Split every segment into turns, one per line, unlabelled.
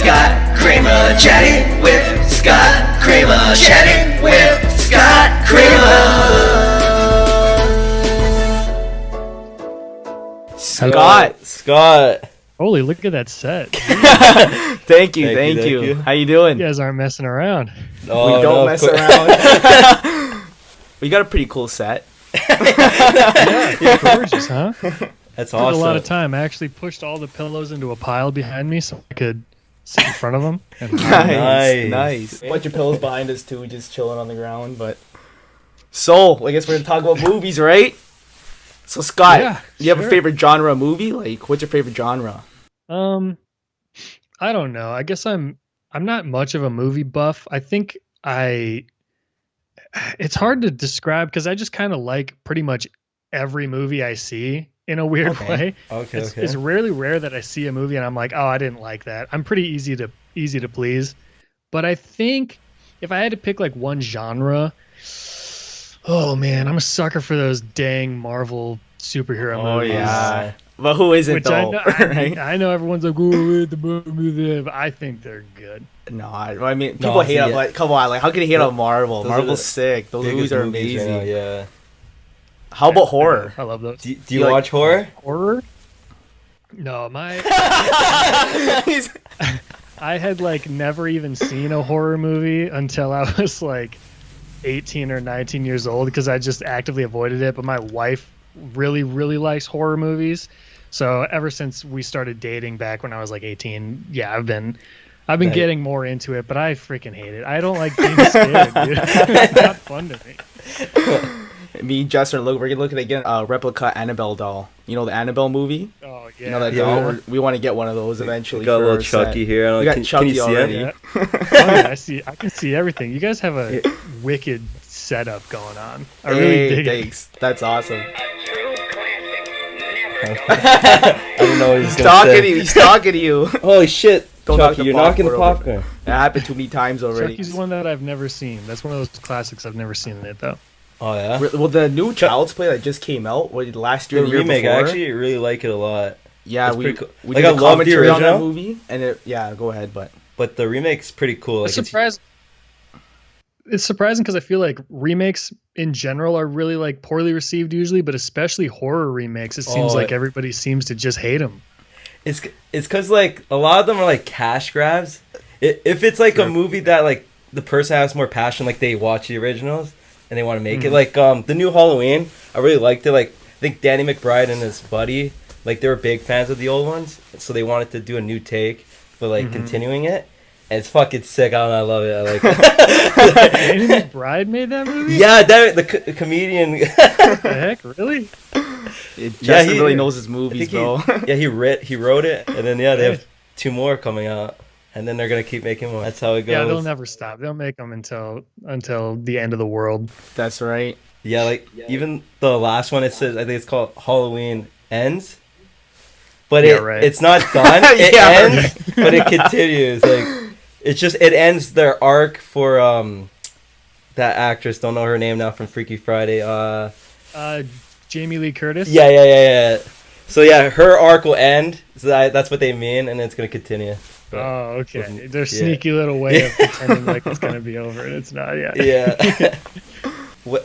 Scott Cramer, chatting with Scott Cramer, chatting with Scott Cramer.
Scott.
Holy, look at that set.
Thank you. How you doing?
You guys aren't messing around.
Oh, we don't mess around. We got a pretty cool set.
Yeah, it's gorgeous, huh?
That's
Took
awesome.
a lot of time. I actually pushed all the pillows into a pile behind me so I could sit in front of them. And
Nice. A bunch of pillows behind us too, just chilling on the ground. But so, I guess we're gonna talk about movies, right? So, Scott,
Yeah,
you have a
sure.
favorite genre of movie? Like, what's your favorite genre?
I don't know. I guess I'm not much of a movie buff. I think it's hard to describe because I just kind of like pretty much every movie I see in a weird way. It's rare that I see a movie and I'm like, oh, I didn't like that. I'm pretty easy to please. But I think if I had to pick like one genre, oh man, I'm a sucker for those dang Marvel superhero movies.
Oh yeah. But who isn't
Which
though?
I know everyone's like, oh, the movie, but I think they're good.
No, I mean, people hate on, like, come on, like, how can you hate on Marvel? Marvel's sick. Those movies are amazing.
Right now, yeah.
How about horror?
I love those.
Do you watch horror?
Horror? No, I had like never even seen a horror movie until I was like 18 or 19 years old because I just actively avoided it. But my wife really, really likes horror movies. So ever since we started dating back when I was like 18, yeah, I've been getting more into it, but I freaking hate it. I don't like being scared, dude. It's not fun to me.
Me and Justin, we're gonna look at again replica Annabelle doll. You know the Annabelle movie?
Oh yeah.
You know that doll? We want to get one of those eventually.
We got a little Chucky here.
We got Chucky already.
Yeah. Oh, yeah, I can see everything. You guys have a wicked setup going on. I really dig it.
That's awesome.
I don't know what
He's talking to you.
Holy shit.
Don't
Chucky, you're knocking the popcorn.
That happened too many times already.
Chucky's one that I've never seen. That's one of those classics I've never seen it though.
Oh yeah.
Well, the new Child's Play that just came out, last year,
The
the year
remake,
before.
I actually really like it a lot.
Yeah,
It's
we
pretty cool.
we
Like,
did
I
a
love the
commentary on that
original.
movie, and go ahead,
But the remake's pretty cool. Like,
It's surprising because I feel like remakes in general are really like poorly received usually, but especially horror remakes. It seems like everybody seems to just hate them.
It's because like a lot of them are like cash grabs. If it's like a movie that like the person has more passion, like they watch the originals and they want to make it. Like the new Halloween, I really liked it. Like I think Danny McBride and his buddy, like they were big fans of the old ones, so they wanted to do a new take, but like continuing it. And it's fucking sick. I don't know, I love it. I like it.
Danny McBride made that movie?
Yeah, the comedian.
What the heck, really?
Justin really knows his movies, bro.
He wrote it, and then they have 2 more coming out, and then they're gonna keep making more. That's how it goes.
Yeah, they'll never stop. They'll make them until the end of the world.
That's right.
Yeah, like even the last one, it says, I think it's called Halloween Ends, but it's not done. It ends, but it continues. Like it ends their arc for that actress. Don't know her name now from Freaky Friday.
Jamie Lee Curtis.
Yeah. So yeah, her arc will end. So that's what they mean, and it's gonna continue. But,
oh, okay. Their sneaky little way of pretending like it's gonna be over, and it's not yet.
Yeah.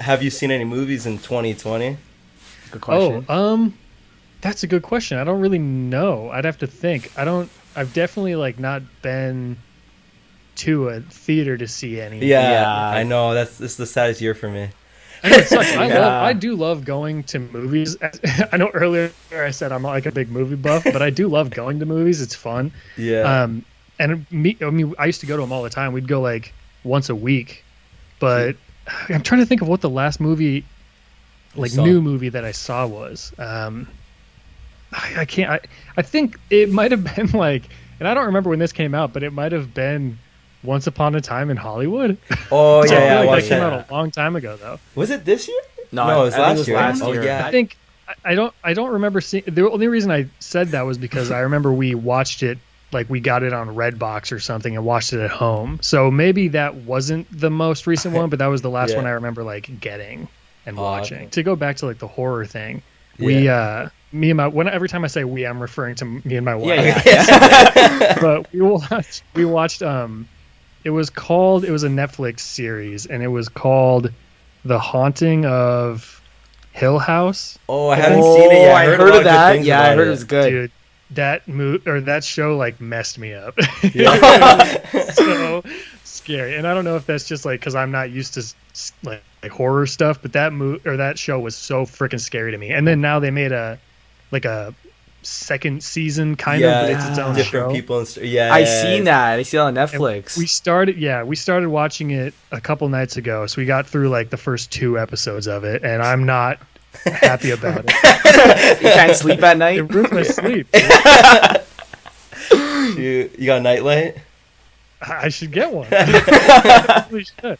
Have you seen any movies in 2020?
Good question.
Oh, that's a good question. I don't really know. I'd have to think. I've definitely like not been to a theater to see any.
Yeah. I know. This is the saddest year for me.
I know it sucks. I do love going to movies. I know earlier I said I'm not like a big movie buff, but I do love going to movies. It's fun.
Yeah.
And I used to go to them all the time. We'd go like once a week, but I'm trying to think of what the last movie, like new movie that I saw was. I can't. I think it might have been like, and I don't remember when this came out, but it might have been Once Upon a Time in Hollywood.
Oh
I feel
yeah,
like that came out a long time ago though.
Was it this year?
No,
it was last year.
last
Oh
year.
yeah.
I think I don't remember seeing. The only reason I said that was because I remember we watched it, like we got it on Redbox or something and watched it at home. So maybe that wasn't the most recent one, but that was the last one I remember like getting and watching. To go back to like the horror thing, Me and my every time I say we, I'm referring to me and my wife.
Yeah.
But we watched it was a Netflix series, and it was called The Haunting of Hill House.
Oh, I haven't seen it yet.
I heard of that. Yeah, I heard it was good.
Dude, that show like messed me up.
Yeah.
So scary. And I don't know if that's just like because I'm not used to like horror stuff, but that show was so freaking scary to me. And then now they made a second season kind of, but it's its own
different
show.
people and
I seen that. I see it on Netflix.
And we started watching it a couple nights ago, so we got through like the first 2 episodes of it, and I'm not happy about it.
You can't sleep at night?
It ruins my sleep.
You got a nightlight?
I should get one. I really should.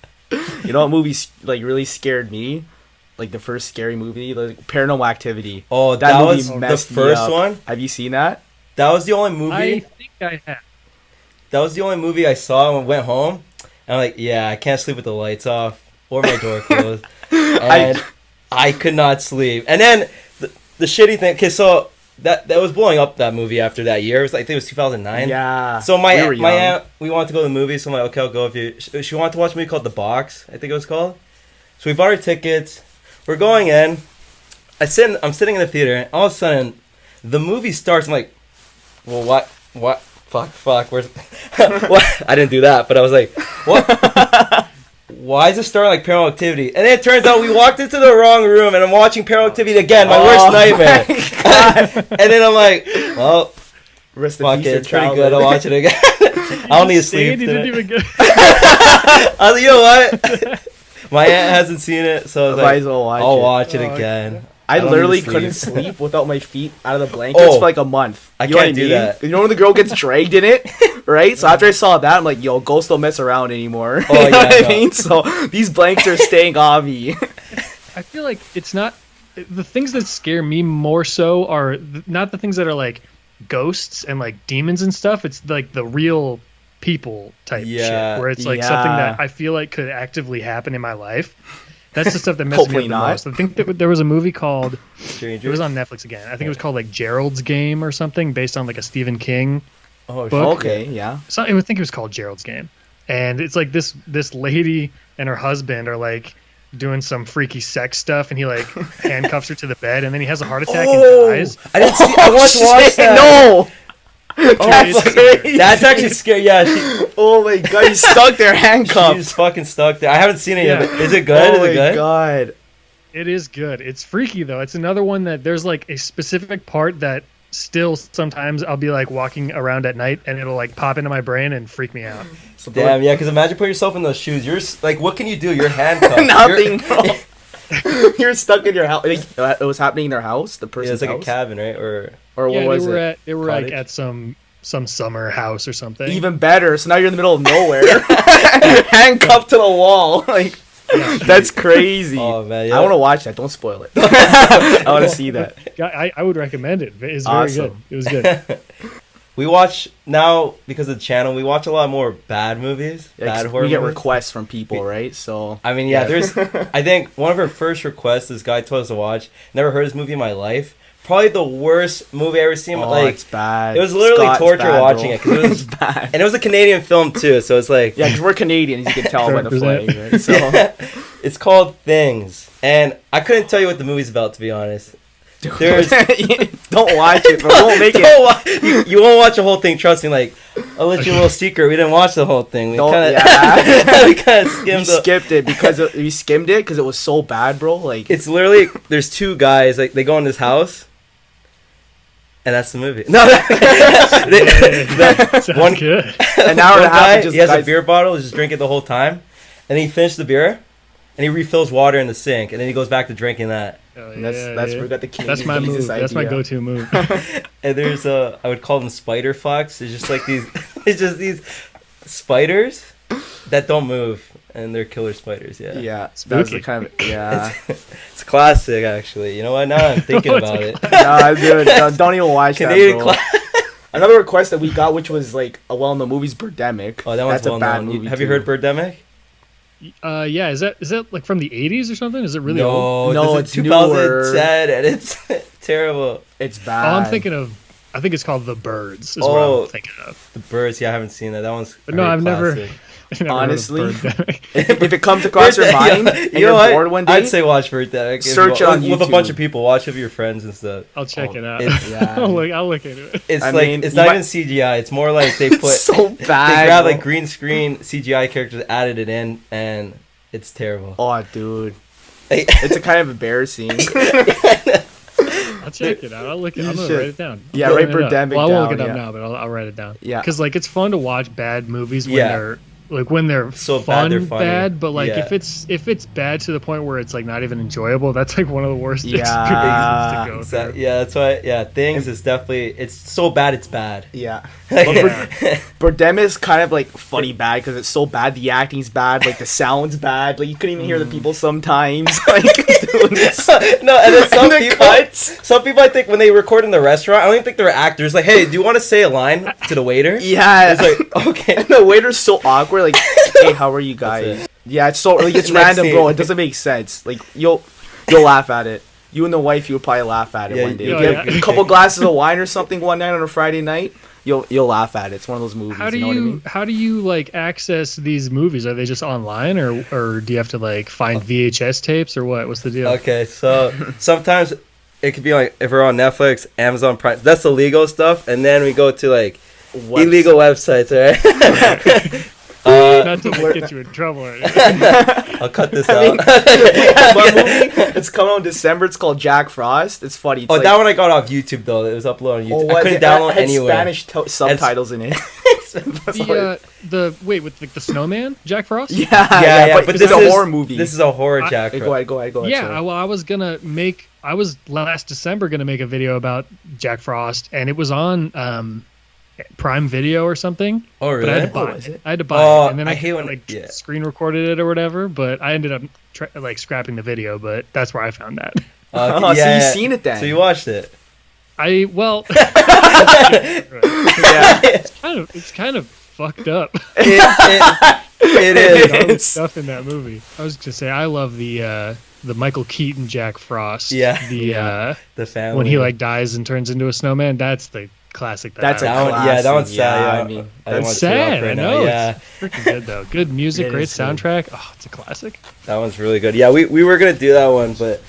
You know what movie like really scared me? Like the first scary movie, like Paranormal Activity.
Oh, that
movie
was the
messed me
first
up.
one?
Have you seen that?
That was the only movie.
I think I have.
That was the only movie I saw and went home. And I'm like, yeah, I can't sleep with the lights off or my door closed. And I could not sleep. And then the shitty thing, okay, so that was blowing up, that movie, after that year. It was, I think it was 2009.
Yeah.
So my aunt, we wanted to go to the movies, so I'm like, okay, I'll go if you. She wanted to watch a movie called The Box, I think it was called. So we bought our tickets. We're going in. I'm sitting in the theater, and all of a sudden, the movie starts. I'm like, well, what? Fuck. Where's? What? I didn't do that, but I was like, what? Why is it starting like Paranormal Activity? And then it turns out we walked into the wrong room, and I'm watching Paranormal Activity again, my worst nightmare. And then I'm like, well, fuck it, it's pretty good. I'll watch it again. I don't need to sleep.
You didn't even get.
I was like, you know what? My aunt hasn't seen it, so I was like, I'll watch it again.
I literally couldn't sleep without my feet out of the blankets for like a month.
I can't do that.
You know when the girl gets dragged in it, right? So after I saw that, I'm like, yo, ghosts don't mess around anymore.
Oh,
you know what I mean? So these blankets are staying on me.
I feel like it's not the things that scare me more so are not the things that are like ghosts and like demons and stuff. It's like the real people type shit where it's like something that I feel like could actively happen in my life. That's the stuff that messes me up the most. I think that there was a movie called Strangers. It was on Netflix again. I think it was called like Gerald's Game or something, based on like a Stephen King book.
Okay, yeah.
So I think it was called Gerald's Game, and it's like this lady and her husband are like doing some freaky sex stuff, and he like handcuffs her to the bed, and then he has a heart attack and dies.
I didn't see. I want to watch that.
No.
That's actually scary. Yeah.
Oh my god, he's stuck there handcuffed.
She's fucking stuck there. I haven't seen it yet. But is it good?
Oh my god.
It is good. It's freaky though. It's another one that there's like a specific part that still sometimes I'll be like walking around at night and it'll like pop into my brain and freak me out.
Damn, yeah, because imagine putting yourself in those shoes. You're like, what can you do? You're handcuffed.
Nothing. You're stuck in your house. It was happening in their house. The person's
it's like
house?
a cabin, right? Or
what was it? They were
Cottage?
like at some summer house or something.
Even better. So now you're in the middle of nowhere, handcuffed to the wall. Like that's crazy.
Oh man,
I want to watch that. Don't spoil it. I want to see that.
I would recommend it. It's very good. It was good.
We watch now because of the channel. We watch a lot more bad movies, bad horror.
We get
movies.
requests from people, right? So
I mean, there's. I think one of our first requests this guy told us to watch. Never heard this movie in my life. Probably the worst movie I ever seen. Like,
it's bad.
It was literally
Scott's
torture
bad,
watching it because it was
bad,
and it was a Canadian film too. So it's like
because we're Canadians, you can tell by the flag. Right? So
it's called Things, and I couldn't tell you what the movie's about, to be honest. There's
don't watch it, but won't make it.
You won't watch the whole thing. Trust me. Like, I'll let you a little secret. We didn't watch the whole thing. We kind of
skipped it because we skimmed it because it was so bad, bro. Like,
it's literally there's 2 guys. Like, they go in this house. And that's the movie. No,
one good.
An hour and a half.
He has a beer bottle. He's just drinking the whole time, and he finished the beer, and he refills water in the sink, and then he goes back to drinking that.
That's where we got the Canadian.
That's my move. That's my go-to move.
And there's I would call them spider fucks. It's just like these. It's just these spiders that don't move, and they're killer spiders. Yeah.
Yeah. That's the kind of
It's classic, actually. You know what? Now I'm thinking about it.
No, dude, don't even watch Canadian that, bro. Another request that we got, which was like a well-known movie, is Birdemic.
Oh, that one's well-known. Have you heard Birdemic?
Yeah, is that like from the 80s or something? Is it really old?
No,
No,
it's
it's
2010, and it's terrible.
It's
Oh,
bad.
I think it's called The Birds. Is
Oh.
what I'm thinking of.
The Birds, yeah, I haven't seen that. That one's
But no,
a
I've never.
classic.
I've never
Honestly,
heard of Birdemic.
if it comes across your mind and
You
you're
know what?
bored one day,
I'd say watch Birdemic.
Search on
with a bunch
YouTube.
of people. Watch it with your friends and stuff.
I'll check it out.
It's-
yeah.
I'll look into it.
It's
I
like
mean,
it's
you
not
might-
even CGI. It's more like they put
It's so
they
bad.
grab
bro.
like green screen CGI characters, added it in, and it's terrible.
Oh, dude,
Like-
it's a kind of embarrassing.
I'll check it out. I'll look it.
You
I'm gonna
should.
write it down.
Yeah,
I'm
write
looking it up.
Birdemic
Well, I won't look it
down,
up
yeah.
now, but I'll write it down.
Yeah.
because like it's fun to watch bad movies when
Yeah.
they're like when they're
So bad
fun
they're funny.
bad, but like
Yeah.
if it's bad to the point where it's like not even enjoyable, that's like one of the worst
Yeah.
experiences to go
Exactly.
through.
Yeah, that's why. Yeah, Things is definitely. It's so bad. It's bad.
Yeah.
Like,
Birdemic is kind of like funny bad because it's so bad. The acting's bad, like the sound's bad. Like you couldn't even hear the people sometimes. Like doing this.
no, and then some
And the
people,
cuts.
some people, I think, when they record in the restaurant, I don't even think they're actors. Like, hey, do you want to say a line to the waiter?
Yeah.
It's like, okay.
And the waiter's so awkward. Like, hey, how are you guys?
it.
Yeah, it's so like it's
Next
random, bro.
scene.
It doesn't make sense. Like you'll laugh at it. You and the wife, you would probably laugh at it
Yeah,
one day.
yeah,
If you
yeah.
have a couple glasses of wine or something one night on a Friday night, you'll laugh at it. It's one of those movies.
How do
you know what I mean?
how do you like access these movies? Are they just online or do you have to like find VHS tapes or what? What's the deal?
Okay, so sometimes it could be like if we're on Netflix, Amazon Prime. That's the legal stuff, and then we go to like illegal websites, right?
Not to like, get you in trouble or anything.
I'll cut this
I mean,
out.
one movie, it's coming out in December. It's called Jack Frost. It's funny. It's
Oh,
like,
that one I got off YouTube though. It was uploaded on YouTube. I couldn't download
had
anywhere.
Spanish subtitles in it.
The wait with like the snowman, Jack Frost.
yeah, but
but
this
this
is a
is
horror movie.
This is a horror
I-
Jack.
Hey, go ahead.
Yeah,
sorry.
well, I was last December gonna make a video about Jack Frost, and it was on Prime Video or something.
Oh,
But I had
really?
to buy
is
it.
it?
I had to buy
Oh,
it, and then
I
I,
hate when-
like
yeah.
screen recorded it or whatever. But I ended up like scrapping the video. But that's where I found that.
Oh, so you've seen it then?
So you watched it.
Well,
Yeah.
it's kind of fucked up.
It is.
All the
It's-
stuff in that movie. I was gonna say I love the Michael Keaton Jack Frost.
Yeah.
The
The family.
when he like dies and turns into a snowman. That's the classic.
That's
I
a
like.
That one, yeah, that one's
classic,
sad.
yeah,
Yeah,
I mean,
I don't
That's
want to turn it off
sad. I
right now.
know.
Yeah,
It's freaking good though. Good music,
It
great
is good.
soundtrack. Oh, it's a classic.
that one's really good. Yeah, we were gonna do that one, but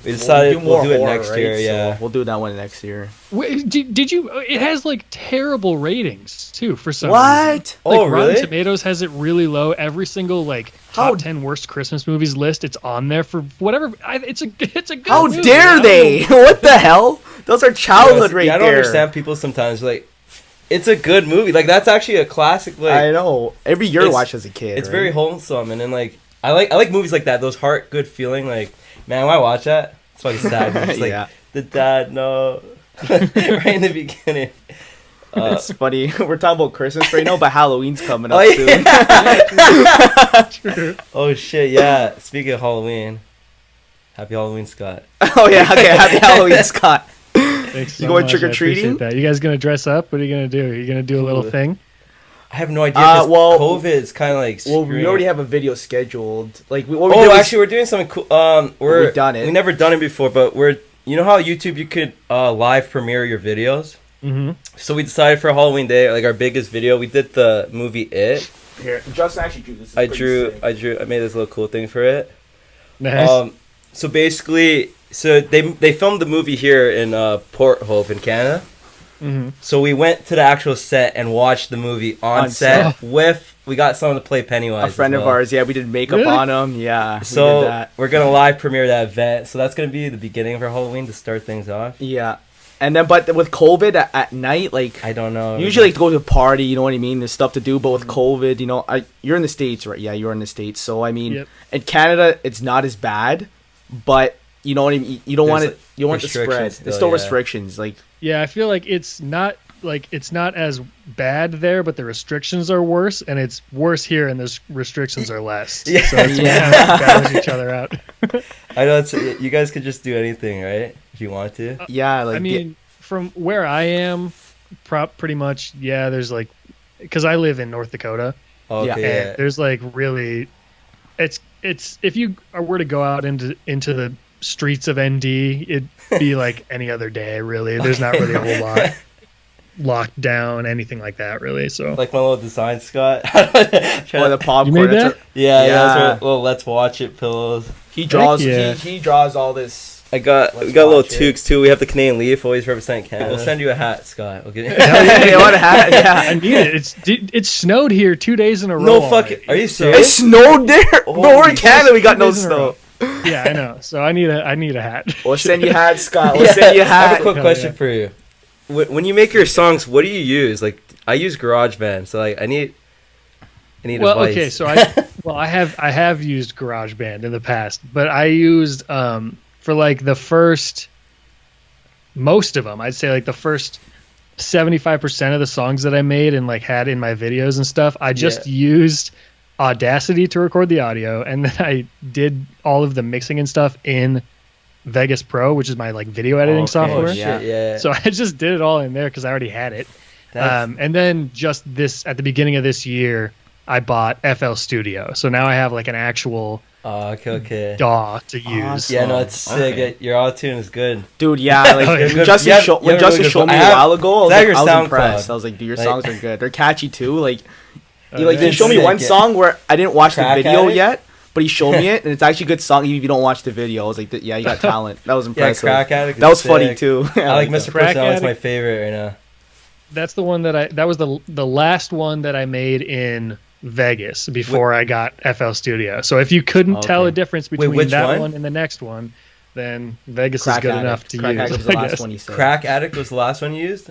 we decided we'll do it
horror,
next
right?
year.
So
Yeah.
we'll do that one next year.
Wait, did you? It has like terrible ratings too for some
What?
reason. Like,
Oh,
Rotten
really?
Tomatoes has it really low. Every single like
How-
top 10 worst Christmas movies list, it's on there for whatever. It's a good.
How
movie. I
dare
don't
they?
know.
What the hell? Those are childhood right
yeah, I don't
there.
understand people sometimes. Like, it's a good movie. Like, that's actually a classic. Like,
I know. Every year I
It's-
watched as a kid.
it's
right?
very wholesome, and then like I like movies like that. Those heart good feeling. Like, man, when I watch that, it's fucking sad. It's like
Yeah.
the dad, no, right in the beginning.
It's funny. We're talking about Christmas right now, but Halloween's coming up
Oh,
soon.
True.
Oh shit, yeah. Speaking of Halloween, happy Halloween, Scott.
Oh yeah, okay. Happy Halloween, Scott.
Thanks
You
so
going
much,
trick-or-treating?
I appreciate that. You guys gonna dress up? What are you gonna do? Are you gonna do a little
Cool.
thing?
I have no idea.
Uh,
'cause
well-
COVID's kind of like.
Well, we
screwing-
already have a video scheduled. Like, what we
Oh,
did was-
actually, we're doing something cool.
We've done it.
We never done it before, but we're. You know how YouTube you could live premiere your videos.
Mm-hmm.
So we decided for Halloween Day, like our biggest video, we did the movie It.
Here, Justin actually drew this. It's
I
pretty
drew,
sick.
I made this little cool thing for it.
Nice.
So basically, they filmed the movie here in Port Hope in Canada.
Mm-hmm.
So we went to the actual set and watched the movie on
On
set with. We got someone to play Pennywise.
A friend
as
of
well.
ours, yeah, we did makeup
Really?
on him. Yeah, we did
So
that.
we're gonna live premiere that event. So that's gonna be the beginning of our Halloween to start things off.
Yeah, and then but with COVID at night, like
I don't know.
usually like to go to a party, you know what I mean? There's stuff to do, but with
Mm-hmm.
COVID, you know, you're in the States, right? Yeah, you're in the States. So I mean,
Yep.
in Canada, it's not as bad, but you know what I mean. You don't want
There's,
it. You don't want the spread.
restrictions
There's
still,
still
yeah.
restrictions. Like
Yeah, I feel like it's not as bad there, but the restrictions are worse, and it's worse here, and the restrictions are less.
Yeah.
So it's
Yeah.
kind of balance each other out.
I know it's you guys could just do anything, right? If you want to.
yeah, like
I mean, from where I am, pretty much, yeah. There's like, because I live in North Dakota,
Okay,
and
yeah.
there's like really It's if you were to go out into the streets of ND, it'd be like any other day. Really, there's not really a whole lot locked down, anything like that. Really, so
Like my little design, Scott.
Or the popcorn.
You made
That's
that?
Yeah,
Yeah.
those are little Let's Watch It pillows.
He draws.
yeah.
He draws all this.
We got
Let's
little
Watch It.
toques too. We have the Canadian leaf, always represent Canada. We'll send you a hat, Scott. We'll get
Hell yeah, you want a hat?
I
Yeah.
need it. It snowed here 2 days in a row.
No
on
fucking.
it.
Are you
It
serious?
snowed there, bro. We're
Holy
in Canada. We got no
2 days in a row.
snow.
Yeah, I know. So I need a hat.
We'll send you hats, Scott. We'll
Yeah.
send you a
I have
hat.
a quick
Hell
question
yeah.
for you. When you make your songs, what do you use? Like, I use GarageBand, so like I need
Well,
advice.
okay, so I have used GarageBand in the past, but I used for like the first most of them. I'd say like the first 75% of the songs that I made and like had in my videos and stuff. I just used Audacity to record the audio, and then I did all of the mixing and stuff in Vegas Pro, which is my like video editing
Okay.
software.
Oh, shit, yeah.
So I just did it all in there because I already had it.
That's-
And then just at the beginning of this year, I bought FL Studio. So now I have like an actual
Oh, okay.
DAW to use.
Awesome.
Yeah, no, it's sick.
Okay.
Your auto-tune is good.
Dude, yeah, like
Oh, yeah.
when Justin,
You have-
show,
you
when
have
Justin
really good
showed me
I
a
have-
while ago,
is that
I
your
was
SoundCloud?
impressed. I was like, dude, your
Like-
songs are good. They're catchy too. Like,
Oh,
he like
yeah.
didn't show me
Sick,
one
yeah.
song where I didn't watch
Crack
the video
Addict?
yet, but he showed me it, and it's actually a good song even if you don't watch the video. I was like, yeah, you got talent. That was
Yeah,
impressive.
Crack Addict.
That
is
was funny
sick.
too.
I like
that.
Mr.
Crack
Personality. It's my
Addict.
favorite right now.
That's the one that was the last one that I made in Vegas before I got FL Studio. So if you couldn't tell
Okay.
a difference between
which
that
one?
and the next one, then Vegas
Crack
is good
Addict.
enough to
Crack
use.
Addict was the
I
last
guess.
one you said.
Crack Addict was the last one you used?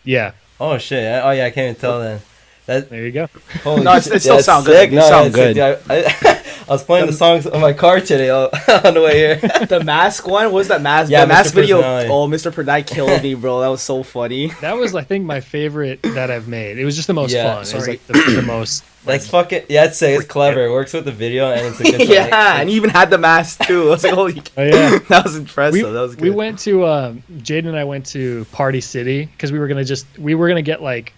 Yeah,
Oh, shit. Oh, yeah, I can't even tell then. That,
there you go.
holy
No, it's-
shit,
it still
that's
sound good.
sick.
It
No,
sound
it's sick,
good.
dude. I was playing the songs on my car today on the way here.
The mask one? What was that mask?
Yeah,
the mask
Mr.
video.
Personality.
Oh, Mr. Perdai killed me, bro. That was so funny.
That was, I think, my favorite that I've made. It was just the most
Yeah,
fun. It was
sorry.
like the most.
That's fucking... Yeah, it's sick. It's clever. It works with the video, and it's a good song.
Yeah, and he even had the mask too. I was like, holy.
Oh yeah.
That was impressive.
We,
that was good.
we went to Jaden and I went to Party City because we were gonna get like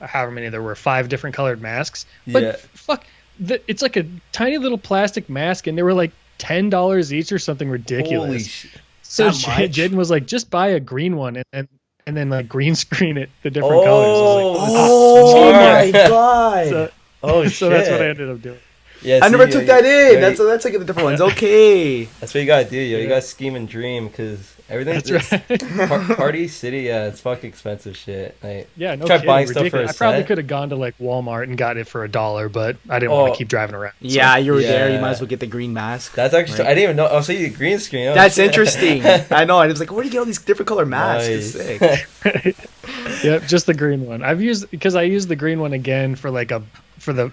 however many there were, 5 different colored masks. But
Yeah.
fuck, it's like a tiny little plastic mask, and they were like $10 each or something ridiculous.
Holy shit.
So
That much?
Jaden was like, just buy a green one and then like green screen it the different colors. I was like,
Oh my
smart.
god!
so,
Oh, shit.
so that's what I ended up doing.
Yeah,
I
see,
never
yeah,
took that
yeah,
in. That's like the different ones. Okay.
That's what you gotta do, yo. You
Yeah.
gotta scheme and dream, because everything's...
That's right.
Party City, yeah, it's fucking expensive shit. Like,
Yeah, no
Try
kidding.
buying stuff for
Ridiculous.
a
I probably
set.
could have gone to like Walmart and got it for $1, but I didn't want
Oh.
to keep driving around. So-
Yeah, you were there. You
Yeah.
might as well get the green mask.
that's actually...
Right.
I didn't even know... Oh, so you did green screen. Oh,
That's
shit.
interesting. I know. I was like, where do you get all these different color masks? It's
Nice.
sick.
Yep, just the green one. I used the green one again for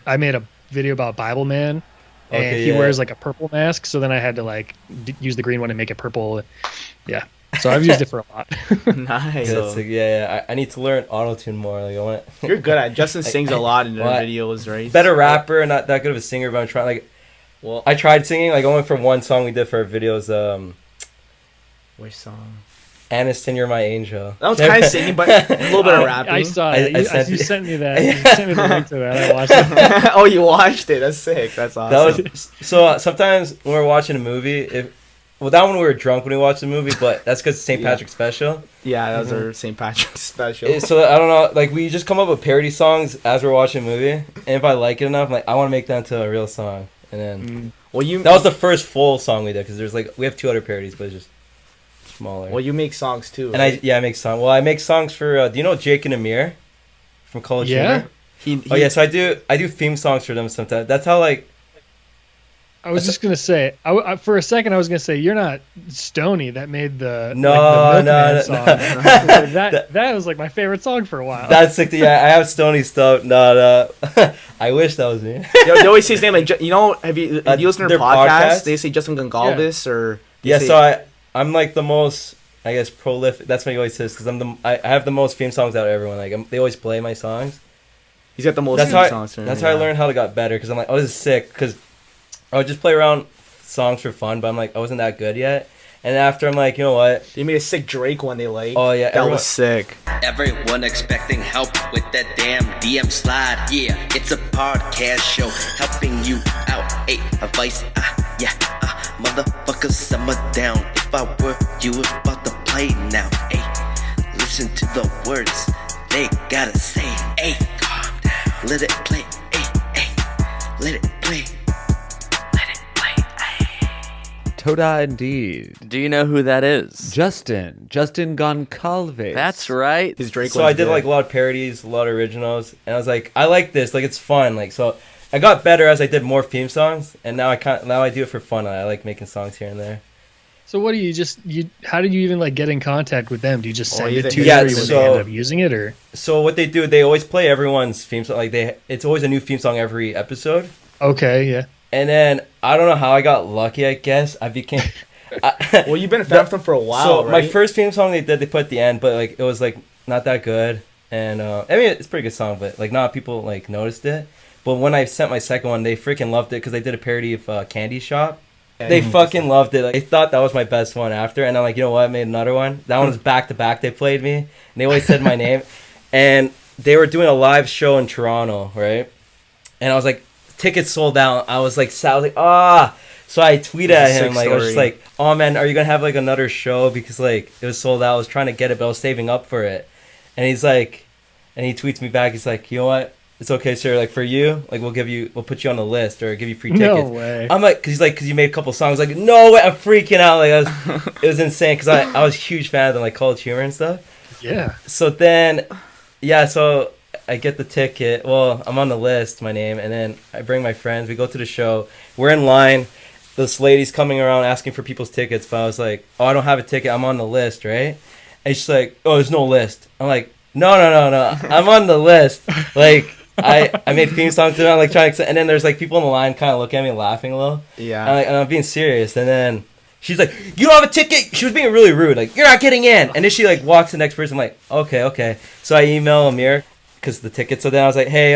I made a video about Bible Man, and
Okay,
he
yeah.
wears like a purple mask, so then I had to like use the green one and make it purple. Yeah, so I've used it for a lot.
Nice.
That's sick. Yeah. I need to learn auto-tune more. Like, I want
You're good at it. Justin sings a lot in their
Well,
videos, right?
better rapper, not that good of a singer, but I'm trying. Like,
Well,
I tried singing. Like, only for one song we did for our videos.
which song?
Aniston, You're My Angel.
That was kind of singing, but a little bit of rapping.
I saw
I
it. You
sent
sent
you-
me that. You sent me the link to that. I watched it.
Oh, you watched it. That's sick. That's awesome.
That was so. Sometimes when we're watching a movie, that one we were drunk when we watched the movie, but that's because St.
Yeah.
Patrick's special.
Yeah, that was our St. Patrick's special.
So I don't know. Like, we just come up with parody songs as we're watching a movie, and if I like it enough, I'm like, I want to make that into a real song. And then
Well, you
that was the first full song we did, because we have 2 other parodies, but it's just smaller.
well, you make songs too.
And
right?
I make songs. Well, I make songs for. Do you know Jake and Amir from College
Yeah.
Humor?
He,
Oh yeah, so I do theme songs for them sometimes. That's how, like,
I was just gonna say, for a second, I was gonna say you're not Stoney that made the
No,
like, the
no,
Milkman
no,
song.
no.
That was like my favorite song for a while.
that's sick. Yeah, I have Stony stuff. No. I wish that was me.
they always say his name. Like, you know, have you listened to
their
their podcast?
podcast?
They say Justin Gongalves or they
Yeah,
say-
so I'm like the most, I guess, prolific. That's what he always says, because I have the most theme songs out of everyone. Like, they always play my songs.
he's got the most
That's how
songs.
that's how I learned how to got better, because I'm like, oh, this is sick, because I would just play around songs for fun, but I'm like, I wasn't that good yet. And after I'm like, you know what?
They made a sick Drake one they like.
Oh yeah,
that was sick.
Everyone expecting help with that damn DM slide. Yeah, it's a podcast show helping you out. Hey, advice, motherfuckers, simmer down. If I were you, about to play now. Hey, listen to the words they gotta say. Hey, calm down. Let it play. Hey, let it play. Let it play.
Toda indeed.
Do you know who that is?
Justin Goncalves.
That's right.
His Drake.
So I did like a lot of parodies, a lot of originals, and I was like, I like this, like it's fun, like so. I got better as I did more theme songs, and now I do it for fun. I like making songs here and there.
So what do you how did you even like get in contact with them? Do you just send it to
yeah,
them when they end up using it, or?
So what they do, they always play everyone's theme song. Like it's always a new theme song every episode.
Okay, yeah.
And then I don't know how I got lucky. I guess I became.
Well, you've been a fan of them for a while,
So
right?
my first theme song they put at the end, but like it was like not that good. And I mean it's a pretty good song, but like not people like noticed it. But when I sent my second one, they freaking loved it because they did a parody of Candy Shop. They fucking loved it. Like, they thought that was my best one after, and I'm like, you know what? I made another one. That one was back to back. They played me, and they always said my name. And they were doing a live show in Toronto, right? And I was like, tickets sold out. I was like, sad. I was like, ah. So I tweeted at him, like, I was just like, oh man, are you gonna have like another show? Because like it was sold out. I was trying to get it, but I was saving up for it. And he's like, and he tweets me back. He's like, you know what? It's okay, sir. Like for you, like we'll put you on the list or give you free tickets.
No way.
I'm like, cause you made a couple songs. Like, no way, I'm freaking out. Like it was insane. Cause I was a huge fan of them, like College Humor and stuff.
Yeah.
So then, so I get the ticket. Well, I'm on the list, my name, and then I bring my friends. We go to the show. We're in line. This lady's coming around asking for people's tickets, but I was like, oh, I don't have a ticket. I'm on the list, right? And she's like, oh, there's no list. I'm like, no. I'm on the list. Like. I made theme songs to them, like trying to, and then there's like people in the line kind of looking at me laughing a little.
Yeah.
And I'm being serious, and then she's like, "You don't have a ticket." She was being really rude, like, "You're not getting in." And then she like walks to the next person. I'm like, "Okay." So I email Amir because the ticket. So then I was like, "Hey,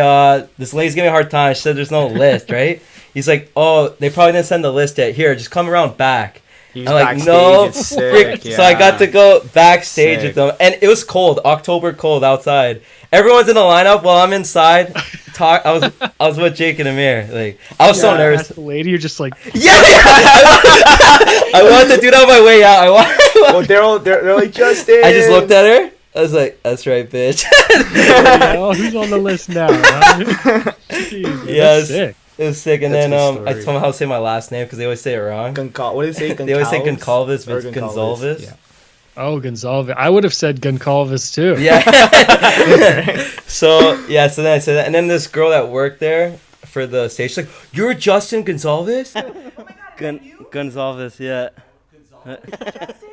this lady's giving me a hard time. She said there's no list, right?" He's like, "Oh, they probably didn't send the list yet. Here, just come around back."
He was
I'm like,
backstage,
no.
it's sick,
So I got to go backstage
Sick.
with them, and it was cold, October cold outside. Everyone's in the lineup while I'm inside. I was with Jake and Amir. Like I was so nervous.
The lady, you're just like,
Yeah. I wanted to do that on my way out.
Well, they're like, Justin.
I just looked at her. I was like, "That's right, bitch."
oh, who's on the list now? Jeez,
Yeah,
that's sick.
It was sick. And
That's
then
a good
I
story.
somehow say my last name because they always say it wrong.
What do they say?
They always say Goncalves, but
Or
it's Gonzalez.
Yeah.
Oh, Gonzalez. I would have said Goncalves too.
Yeah. So then I said that, and then this girl that worked there for the stage, she's like, "You're Justin Gonzalez."
Oh my god, you?
Gonzalez, yeah.
Justin?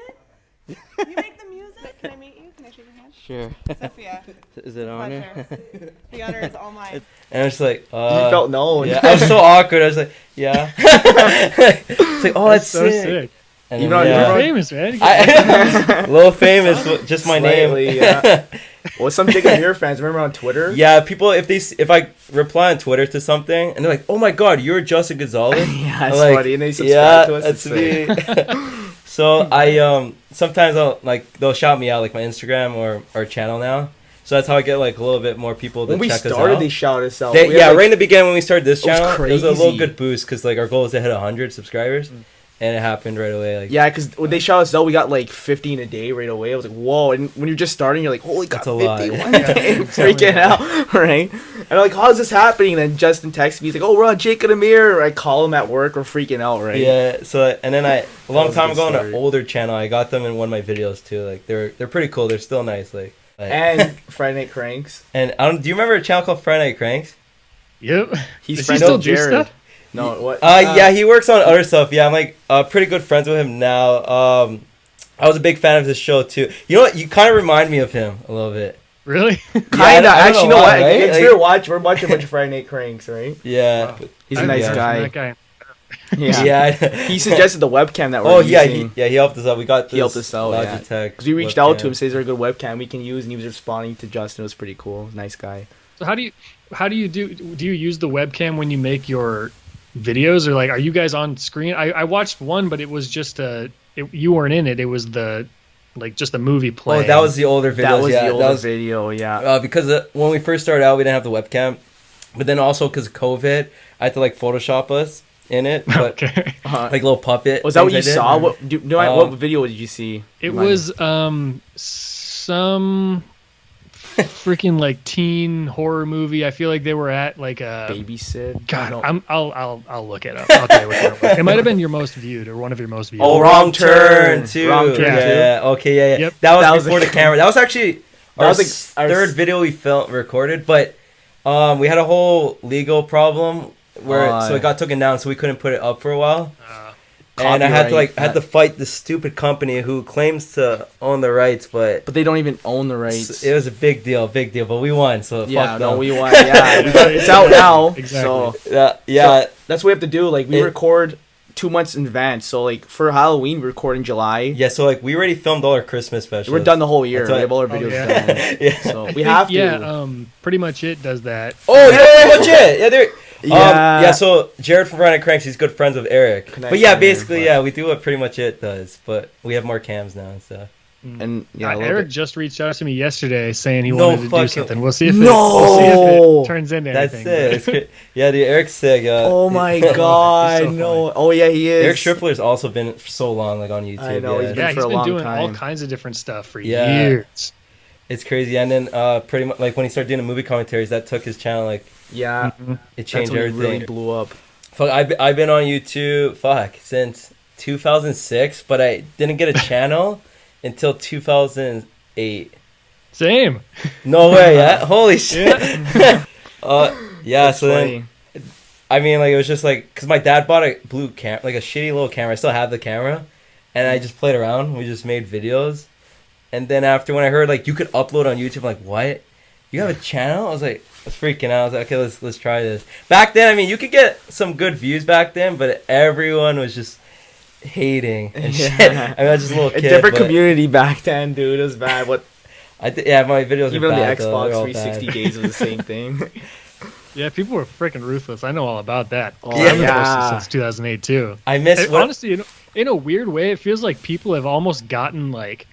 You make the music? Can I meet you? Can I shake your hand?
Sure.
Sophia.
Is it on
Pleasure. The honor is all mine.
And I was like,
You felt known.
Yeah, I was so awkward. I was like, yeah. It's like, oh, that's
so
sick.
sick.
And
You
then,
know,
You're
yeah.
famous, man.
A little famous, just my
Slightly,
name.
yeah. Well, some Jake and Amir fans, remember on Twitter?
Yeah, people, if I reply on Twitter to something and they're like, "Oh my God, you're Justin Gonzalez."
Yeah, that's
I'm like,
funny. And they subscribe to us.
that's
it's sick.
me. So I sometimes they'll shout me out like my Instagram or channel now. So that's how I get like a little bit more people to
When we
check us
started,
out.
they shout us out.
They,
We had,
yeah,
like,
right in the beginning when we started this
It was
channel, it was a little
crazy.
good boost because like our goal is to hit 100 subscribers, and it happened right away. Like
Yeah, because when they shout us out, we got like 15 a day right away. I was like, whoa. And when you're just starting, you're like, holy God,
That's a lot.
50 one day. Freaking out, right? And I'm like, how is this happening? And then Justin texts me, he's like, oh, we're on Jake and Amir. I call him at work, we're freaking out, right?
Yeah, so and then a long
was a
time
good
ago on an
story.
older channel, I got them in one of my videos too. Like they're pretty cool. They're still nice. Like
And Friday Night Cranks.
and I don't. Do you remember a channel called Friday Night Cranks?
Yep.
He's
Does he
friends
still
with
do
Jared.
stuff?
No, what?
Yeah, he works on other stuff. Yeah, I'm like pretty good friends with him now. I was a big fan of his show too. You know what? You kind of remind me of him a little bit.
Really?
Kinda.
I don't
Actually, you know
why,
what?
right?
It's
Like-
fair watch. We're watching a bunch of Friday Night Cranks, right?
Yeah.
Wow.
He's a
I've
nice
never
guy.
seen that guy.
Yeah.
Yeah.
He suggested the webcam that we're
Oh yeah,
using.
he helped us out. We got this
He helped us out, yeah.
Logitech.
Because we reached out to him,
webcam.
says there's a good webcam we can use, and he was responding to Justin. It was pretty cool. Nice guy.
So how do you do you use the webcam when you make your videos, or like are you guys on screen? I watched one, but it was just a you weren't in it. It was just the movie playing.
Oh, that was the older videos.
That was
yeah,
the older
that was,
video. Yeah.
because when we first started out, we didn't have the webcam, but then also because of COVID, I had to like Photoshop us in it, but
Okay.
like little puppet.
Was that what
things
you
I did.
saw? What video did you see?
It was some freaking like teen horror movie. I feel like they were at like a
Babysit.
God,
No.
I'll look it up. I'll tell you which one it was. It might have been your most viewed or one of your most viewed.
Oh,
Wrong
wrong turn too.
Wrong Turn
yeah. Okay. Yeah.
Yep.
That was before the camera. That was actually our
was our
third video we recorded, but we had a whole legal problem where so it got taken down, so we couldn't put it up for a while. And I had to fight this stupid company who claims to own the rights, but
But they don't even own the rights.
it was a big deal, but we won. So
Yeah,
fuck
no,
them.
we won. Yeah, it's out now.
Exactly.
So
yeah.
that's what we have to do. Like we
It-
record 2 months in advance. So like for Halloween, we record in July.
Yeah, so like we already filmed all our Christmas specials.
We're done the whole year.
That's
We
why-
have all our videos
yeah.
done.
Yeah.
So we
I think,
have to.
Yeah, Pretty Much It does that.
Oh, yeah, pretty much it. Yeah, they're
Yeah.
yeah. So Jared from Ryan Cranks, he's good friends with Eric.
Connection
But yeah,
there,
basically,
but-
yeah, we do what Pretty Much It does, but we have more cams now and stuff.
And yeah, I love
Eric
it.
just reached out to me yesterday saying he
No
wanted to do
fucking-
something. We'll see if
No!
it turns into
That's
anything.
it. It's great. Yeah, dude, Eric's sick.
Oh my god,
so
no! Oh yeah, he is.
Eric Striffler's also been for so long, like on YouTube.
I know,
yeah.
he's
Yeah,
for
he's
a
been
long
doing all
time.
kinds of different stuff for
Yeah.
years.
It's crazy. And then pretty much like when he started doing the movie commentaries, that took his channel like
Yeah,
it
that's
changed
when he
everything.
really blew up.
Fuck, I've been on YouTube since 2006, but I didn't get a channel until 2008.
Same.
No way, yeah. Holy shit.
Yeah.
Yeah.
That's
So
funny.
then, I mean, like it was just like because my dad bought a blue camera, like a shitty little camera. I still have the camera, and I just played around. We just made videos, and then after when I heard like you could upload on YouTube, I'm like what? You have a channel? I was like, I was freaking out. I was like, okay, let's try this. Back then, I mean, you could get some good views back then, but everyone was just hating and shit. I mean, I was just a little
A
kid.
different
but
community back then, dude. It was bad. What
yeah, my videos
even
are
on the
bad, though. They're
Xbox
all
360
bad.
days was the same thing.
Yeah, people were freaking ruthless. I know all about that.
Oh,
I've been
yeah.
posting since 2008 too.
I miss
And
what.
honestly, in a weird way, it feels like people have almost gotten like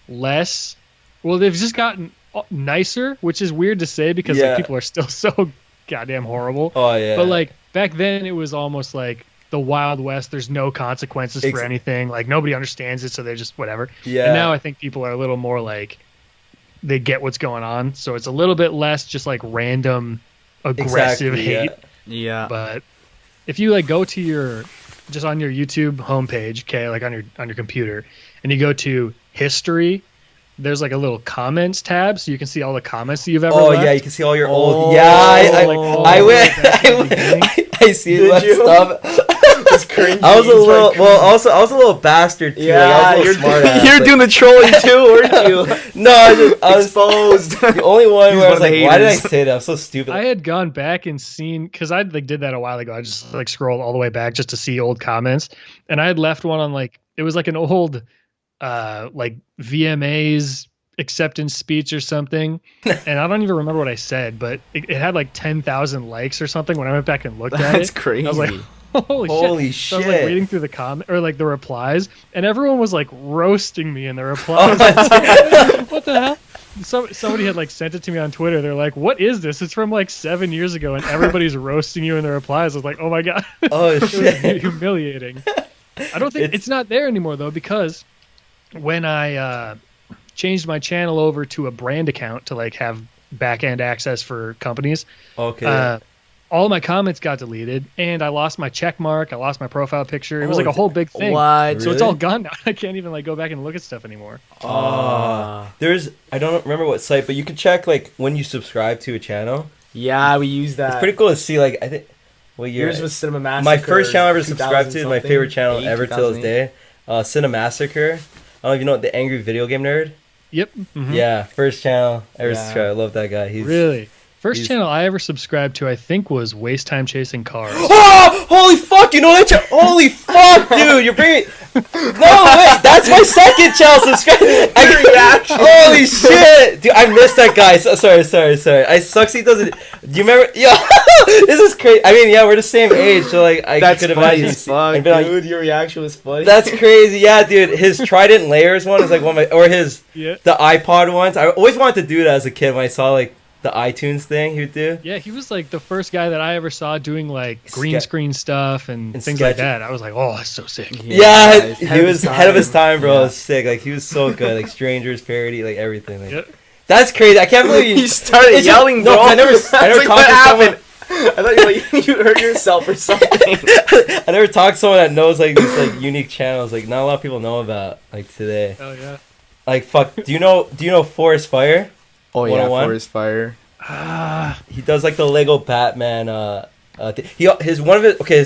less. Well, they've just gotten nicer, which is weird to say because
Yeah.
like, people are still so goddamn horrible.
Oh yeah.
But like back then, it was almost like the Wild West. There's no consequences for anything. Like nobody understands it, so they're just whatever.
Yeah.
And now I think people are a little more like they get what's going on, so it's a little bit less just like random aggressive
Exactly,
hate.
Yeah.
But if you like go to your just on your YouTube homepage, okay, like on your computer, and you go to history, there's like a little comments tab, so you can see all the comments that you've ever
Oh
left.
yeah, you can see all your
Oh,
old. Yeah, I
like,
went.
back in the beginning.
I see
Did
that
you?
stuff.
It's cringy.
I was a
It's
little.
like-
Well, also I was a little bastard too.
Yeah,
like, I was a
you're,
little smart ass,
you're
like-
doing the trolling too, weren't you?
No, I was
Exposed.
the only one
He's
where I
one
was
of the
like, why did I
haters.
say that? I'm so stupid.
I had gone back and seen because I like did that a while ago. I just like scrolled all the way back just to see old comments, and I had left one on like it was like an old like VMA's acceptance speech or something, and I don't even remember what I said, but it had like 10,000 likes or something when I went back and looked at
That's
it.
crazy.
I was like, holy
Holy
shit. So I was like
shit.
reading through the comment or like the replies, and everyone was like roasting me in the
Oh,
replies. What the hell? Somebody had like sent it to me on Twitter. They're like, "What is this? It's from like 7 years ago, and everybody's roasting you in the replies." I was like, "Oh my god,
Oh
it was
shit.
humiliating." I don't think it's not there anymore though, because when I changed my channel over to a brand account to like have back end access for companies,
Okay.
all my comments got deleted, and I lost my check mark. I lost my profile picture. It was like a whole big thing.
What?
So it's
Really?
all gone now. I can't even like go back and look at stuff anymore.
There's I don't remember what site, but you can check like when you subscribe to a channel.
Yeah, we use that.
It's pretty cool to see. Like I think what year?
Yours was Cinema Massacre.
My first channel I ever subscribed to,
2000
my favorite channel
something,
ever till this
2008.
day, Cinemassacre. I don't know if you know the Angry Video Game Nerd.
Yep. Mhm.
Yeah, first channel I ever
Yeah.
subscribed. I love that guy. He's
Really. First channel I ever subscribed to, I think, was Waste Time Chasing Cars.
Oh, holy fuck! You know that? Holy fuck, dude! You're bringing. No, wait, that's my second channel subscribe. Holy shit, dude! I missed that guy. Sorry. I sucks. He doesn't. Do you remember? Yo, this is crazy. I mean, yeah, we're the same age, so like, I
That's
could
funny
imagine.
as fuck, dude. Your reaction was funny.
That's crazy. Yeah, dude. His Trident Layers one is like one of my, or his
Yeah.
the iPod ones. I always wanted to do that as a kid when I saw like the iTunes thing he would do.
Yeah, he was like the first guy that I ever saw doing like green screen stuff and things
sketch-
like that. I was like, oh, that's so sick.
Yeah,
he's
he was ahead of his time, bro.
Yeah.
It was sick. Like he was so good. Like Strangers parody, like everything. Like
Yep.
that's crazy. I can't believe you.
You started
It's just-
yelling,
no,
bro.
I never
Like,
talked
what
to someone.
happened? I thought you hurt yourself or something.
I never talked to someone that knows like these like unique channels. Like not a lot of people know about like today.
Oh yeah.
Like fuck. Do you know Forest Fire?
Oh yeah,
101?
Forest Fire.
He does like the Lego Batman. His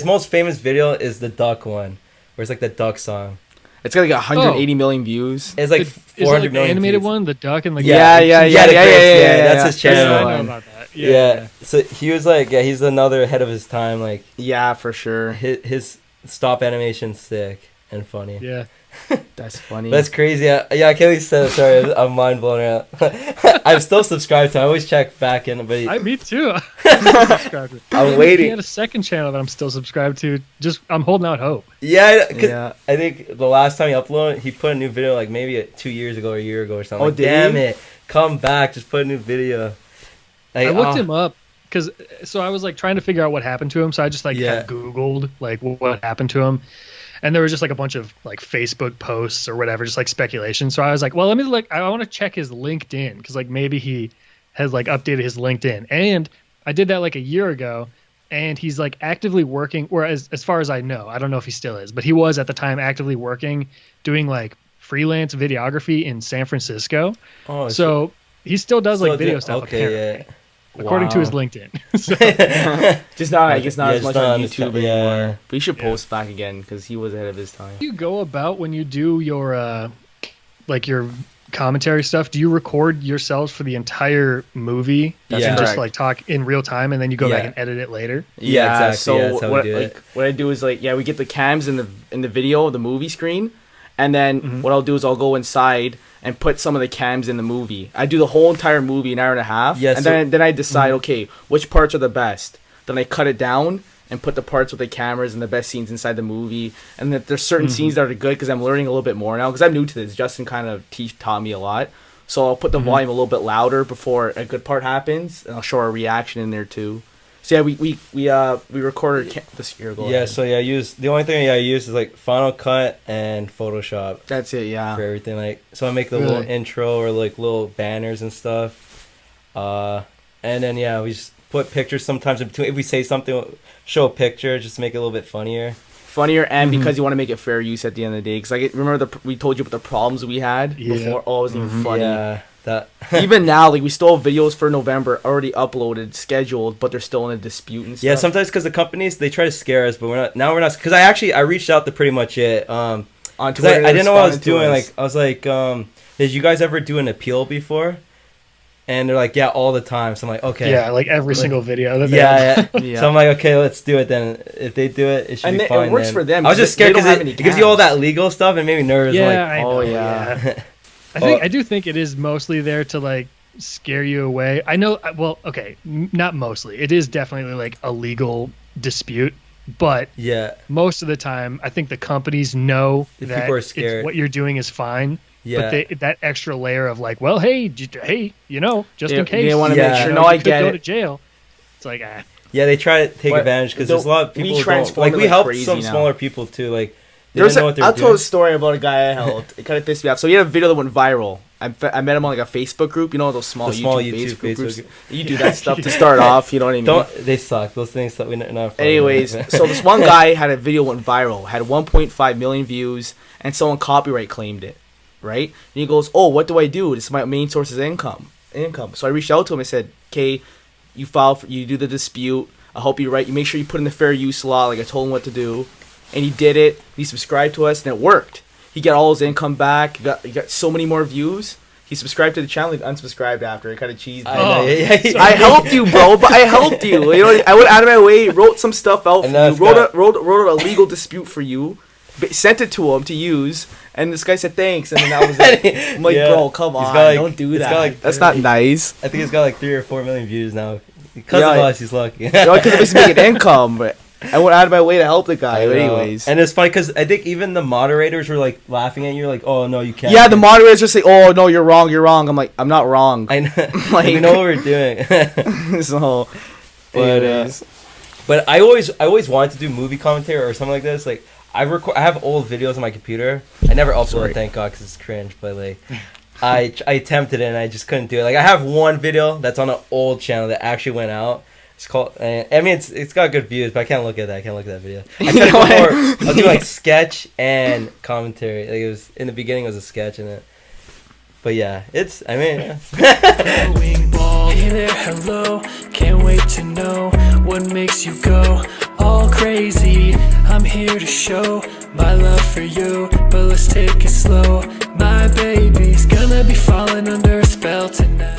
most famous video is the duck one, where it's like the duck song.
It's got like 180 million views.
It's like
Is it
400
like the
million
animated
views.
one, the duck and the
Yeah.
That's his
Yeah,
channel.
I know about that.
Yeah. So he was like, yeah, he's another ahead of his time. Like
Yeah, for sure.
his stop animation's sick and funny.
Yeah.
That's funny.
That's crazy. Yeah, I can't believe you said it. Sorry, I'm mind blown out. I'm still subscribed to him. I always check back in, but
Me too. I'm
I'm
He
waiting.
had a second channel that I'm still subscribed to. I'm holding out hope.
Yeah, 'cause
Yeah.
I think the last time he uploaded, he put a new video like maybe 2 years ago or a year ago or something.
Oh,
Like,
did
damn
he?
it, come back, just put a new video. Like,
I looked him up because I was like trying to figure out what happened to him. So I just like
Yeah.
had Googled like what happened to him, and there was just like a bunch of like Facebook posts or whatever, just like speculation. So I was like, well, let me I want to check his LinkedIn because like maybe he has like updated his LinkedIn, and I did that like a year ago. And he's like actively working, or as far as I know, I don't know if he still is, but he was at the time actively working, doing like freelance videography in San Francisco.
Oh,
So he still does like
still
video
do-
stuff,
okay,
apparently, according to his
Wow.
LinkedIn. So,
Just not, I guess, not
Yeah,
as
just
much
not
on
on his
YouTube
cha-
anymore.
yeah.
But you should post back again because he was ahead of his time.
do you go about when you do your like your commentary stuff? Do you record yourselves for the entire movie
That's
and just
correct.
like talk in real time, and then you go back
Yeah.
and edit it later?
Yeah, exactly.
So
Yeah, that's how we
what,
do
like,
it.
what I do is like, we get the cams in the video, the movie screen, and then what I'll do is I'll go inside and put some of the cams in the movie. I do the whole entire movie, an hour and a half,
Yeah,
and
so-
then I decide, okay, which parts are the best. Then I cut it down and put the parts with the cameras and the best scenes inside the movie. And that there's certain scenes that are good because I'm learning a little bit more now because I'm new to this. Justin kind of taught me a lot. So I'll put the volume a little bit louder before a good part happens, and I'll show our reaction in there too. So yeah, we recorded this year. Go
Yeah,
ahead.
so yeah, I use the only thing I use is like Final Cut and Photoshop
That's it. Yeah.
for everything. Like, so I make the little
Really?
intro or like little banners and stuff. And then yeah, we just put pictures sometimes in between. If we say something, we'll show a picture just to make it a little bit funnier.
Funnier and because you want to make it fair use at the end of the day. Because like remember we told you about the problems we had
Yeah.
before. Oh, it wasn't even funny.
Yeah, that.
Even now, like we still have videos for November already uploaded, scheduled, but they're still in a dispute and stuff.
Yeah, sometimes because the companies they try to scare us, but we're not. Now we're not. Because I reached out to pretty much it.
On
Because
Twitter,
I didn't know what I was
responded to
doing.
us.
Like I was like, did you guys ever do an appeal before? And they're like, yeah, all the time. So I'm like, okay.
Yeah, like every single video. That they
Yeah,
upload.
yeah. So I'm like, okay, let's do it then. If they do it, it should
And
be
it
fine.
works
then.
for them
I was just
because
scared
they don't
because
have any
it gives you all
cams.
that legal stuff and made me nervous.
Yeah,
Like,
I know.
oh, yeah.
I do think it is mostly there to like scare you away. I know. Well, okay, not mostly. It is definitely like a legal dispute, but
yeah,
most of the time, I think the companies know
The
that
people are scared.
what you're doing is fine.
yeah.
But that extra layer of like, well, hey, just
They-
in case.
they wanna
make sure-
no, I
you could
get
go
it.
to jail. It's like,
Yeah, they try to take
But
advantage because
the-
there's a lot of
we
people who don't,
transform
like
it
we
like
help
crazy
some
now.
smaller people too. Like they
There's
didn't know what they're
I'll tell
doing.
a story about a guy I helped. It kind of pissed me off. So he had a video that went viral. I met him on like a Facebook group. You know those small,
The small
YouTube
YouTube
groups.
Facebook.
You do that stuff to start off. You know what I mean?
Don't they suck? Those things suck. We're not fun.
Anyways, so this one guy had a video went viral, had 1.5 million views, and someone copyright claimed it, right? And he goes, "Oh, what do I do? This is my main source of income." So I reached out to him and said, "Okay, you do the dispute. I hope you write. You make sure you put in the fair use law, like I told him what to do." And he did it. He subscribed to us, and it worked. He got all his income back. He got so many more views. He subscribed to the channel, and unsubscribed after. It kind of cheesed me.
I know, yeah.
I helped you, bro, but I helped you. You know, I went out of my way, wrote some stuff out for
And now
you,
it's
wrote a legal dispute for you, sent it to him to use, and this guy said thanks, and then that was it. I'm like,
Yeah.
bro, come
He's
on,
got, like-
don't do
it's
that.
got, like,
That's not nice.
I think it's got like 3 or 4 million views now. Because
Yeah,
of us, he's lucky.
You know, because he's making income, but I went out of my way to help the guy.
I
But
know.
anyways,
And it's funny because I think even the moderators were like laughing at you, like, "Oh no, you can't."
yeah, the moderators just say, "Oh no, you're wrong, you're wrong." I'm like, I'm not wrong.
I know.
Like-
we know what we're doing.
So,
But
anyways.
but I always wanted to do movie commentary or something like this. Like I have old videos on my computer. I never upload
Sorry.
it, thank God, because it's cringe. But like I attempted it and I just couldn't do it. Like I have one video that's on an old channel that actually went out. It's called. I mean, it's got good views, but I can't look at that. I can't look at that video. I try to go more. I'll do like sketch and commentary. Like it was in the beginning, it was a sketch in it. But yeah, it's. I mean, yeah.
Going bald. Hey there, hello. Can't wait to know what makes you go all crazy. I'm here to show my love for you, but let's take it slow. My baby's gonna be falling under a spell tonight.